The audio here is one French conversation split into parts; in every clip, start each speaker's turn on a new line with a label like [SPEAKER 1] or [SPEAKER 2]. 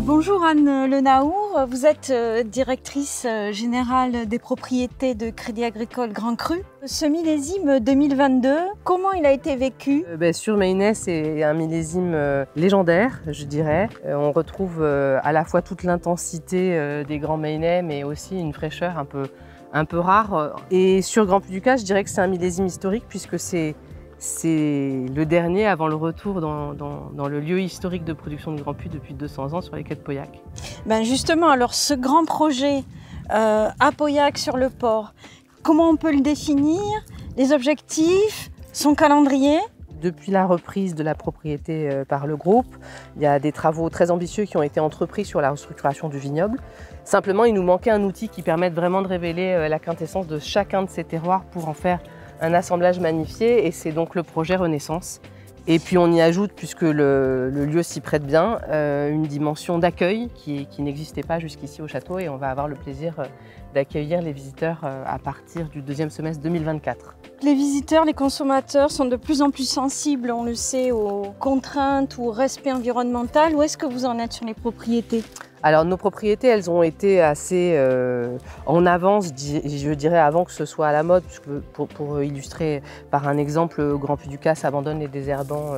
[SPEAKER 1] Bonjour Anne Lenaour, vous êtes directrice générale des propriétés de Crédit Agricole Grand Cru. Ce millésime 2022, comment il a été vécu?
[SPEAKER 2] Sur Mayennais, c'est un millésime légendaire, je dirais. On retrouve à la fois toute l'intensité des grands Mayennais, mais aussi une fraîcheur un peu rare. Et sur Grand Puy-du-Casse, je dirais que c'est un millésime historique puisque c'est le dernier avant le retour dans le lieu historique de production de Grand Puy depuis 200 ans sur les quais de Pauillac.
[SPEAKER 1] Justement, alors ce grand projet à Pauillac sur le port, comment on peut le définir? Les objectifs, son calendrier?
[SPEAKER 2] Depuis la reprise de la propriété par le groupe, il y a des travaux très ambitieux qui ont été entrepris sur la restructuration du vignoble. Simplement, il nous manquait un outil qui permette vraiment de révéler la quintessence de chacun de ces terroirs pour en faire un assemblage magnifié, et c'est donc le projet Renaissance. Et puis on y ajoute, puisque le lieu s'y prête bien, une dimension d'accueil qui n'existait pas jusqu'ici au château, et on va avoir le plaisir d'accueillir les visiteurs à partir du deuxième semestre 2024.
[SPEAKER 1] Les visiteurs, les consommateurs sont de plus en plus sensibles, on le sait, aux contraintes ou au respect environnemental. Où est-ce que vous en êtes sur les propriétés?
[SPEAKER 2] Alors nos propriétés, elles ont été assez en avance, je dirais avant que ce soit à la mode, puisque pour illustrer par un exemple, Grand Puy-du-Casse abandonne les désherbants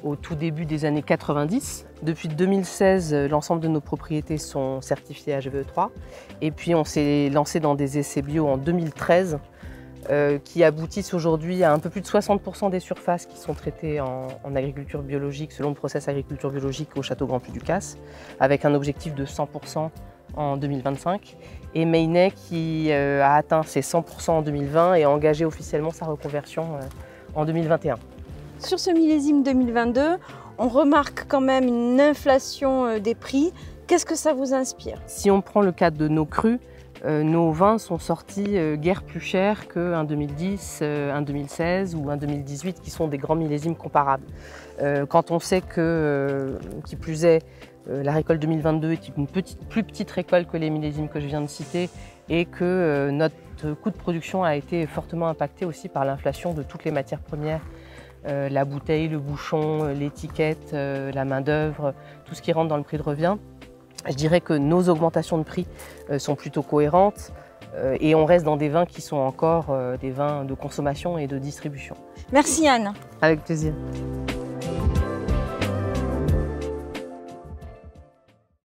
[SPEAKER 2] au tout début des années 90. Depuis 2016, l'ensemble de nos propriétés sont certifiées HVE3. Et puis on s'est lancé dans des essais bio en 2013 qui aboutissent aujourd'hui à un peu plus de 60% des surfaces qui sont traitées en agriculture biologique, selon le process agriculture biologique au château Grand Puy-du-Casse, avec un objectif de 100% en 2025. Et Mayennais qui a atteint ses 100% en 2020 et a engagé officiellement sa reconversion en 2021.
[SPEAKER 1] Sur ce millésime 2022, on remarque quand même une inflation des prix. Qu'est-ce que ça vous inspire?
[SPEAKER 2] Si on prend le cadre de nos crus, nos vins sont sortis guère plus chers qu'un 2010, un 2016 ou un 2018 qui sont des grands millésimes comparables. Quand on sait que, qui plus est, la récolte 2022 est une plus petite récolte que les millésimes que je viens de citer, et que notre coût de production a été fortement impacté aussi par l'inflation de toutes les matières premières, la bouteille, le bouchon, l'étiquette, la main-d'œuvre, tout ce qui rentre dans le prix de revient. Je dirais que nos augmentations de prix sont plutôt cohérentes et on reste dans des vins qui sont encore des vins de consommation et de distribution.
[SPEAKER 1] Merci Anne.
[SPEAKER 2] Avec plaisir.